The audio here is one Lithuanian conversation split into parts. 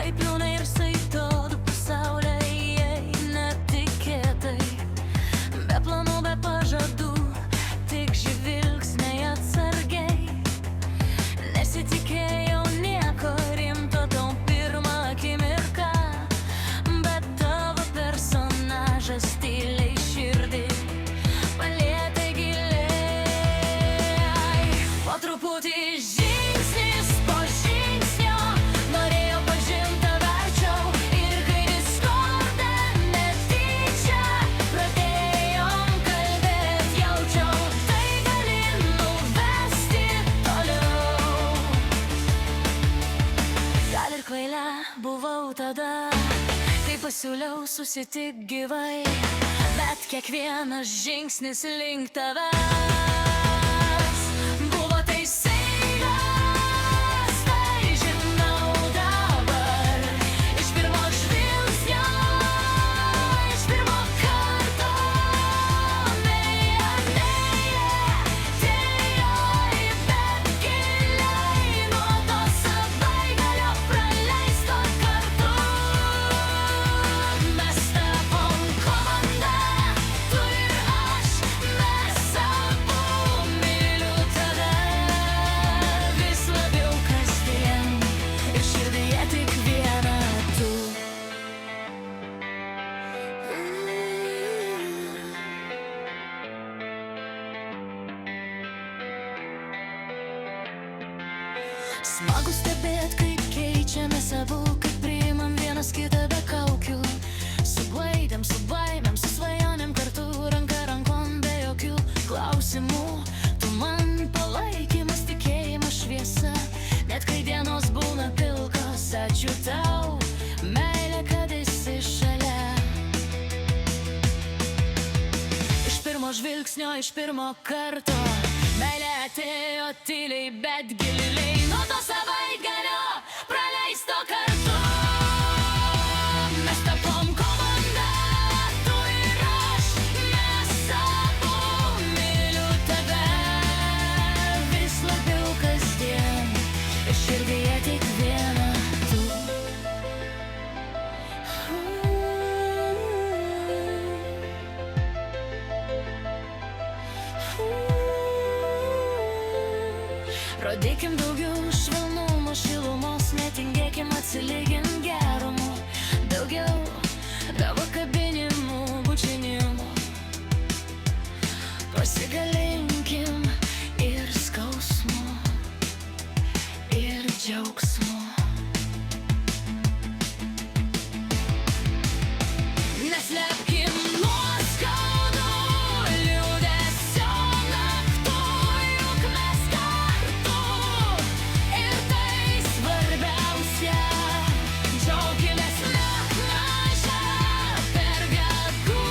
Taip jaunai ir saito, du pasauliai netikėtai, be planų, be pažadų, tik žvilgsniai atsargiai. Nesitikėjau nieko rimto tau pirmą akimirką, bet tavo personažas tyliai širdį palietė giliai. Po truputį žingsnis po žingsnio norėjau pažint tave arčiau, ir kai Discorde netyčia pradėjom kalbėt, jaučiau, tai gali nuvesti toliau. Gal ir kvaila buvau tada, kai pasiūliau susitik gyvai, bet kiekvienas žingsnis link tavęs buvo teisingas. Tai žinau dabar, iš pirmo žvilgsnio, iš pirmo karto. Neatėjai, bet giliai nuo to savaitgalio praleisto kartu. Mes tapom komanda, tu ir aš, mes abu. Myliu tave vis labiau kasdien, ir širdyje tik viena tu. Smagu stebėt, kaip keičiamės abu, kaip priimam vienas kitą be kaukių. Su blaidėm, su baimėm, su svajonėm kartu, ranka rankon be jokių klausimų. Tu man palaikymas, tikėjimas, šviesa, net kai dienos būna pilkos. Ačiū tau, meilė, kad esi šalia. Iš pirmo žvilgsnio, iš pirmo karto, meilė atėjo tyliai, bet giliai nuo to savaitgalio praleisto kartu. Mes tapom komanda, tu ir aš, mes abu. Myliu tave vis labiau kasdien, ir širdyje tik viena tu. Rodykim daugiau švelnumo, šilumos, netingėkim atsilygint gerumu. Daugiau tavo kabinimų, bučinimų. Pasigalinkim ir skausmu, ir džiaugsmu. Neslėpkim nuoskaudų, liūdesio naktų, juk mes kartu. Ir tai svarbiausia, džiaukimės maža pergalų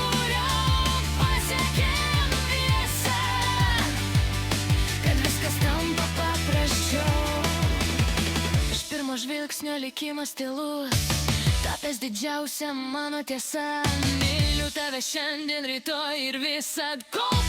pasiekėm visą, kad viskas tampa paprasčiau. Iš pirmo žvilgsnio likimas tylus, tapęs didžiausia mano tiesa. Myliu tave šiandien, rytoj ir visad, kol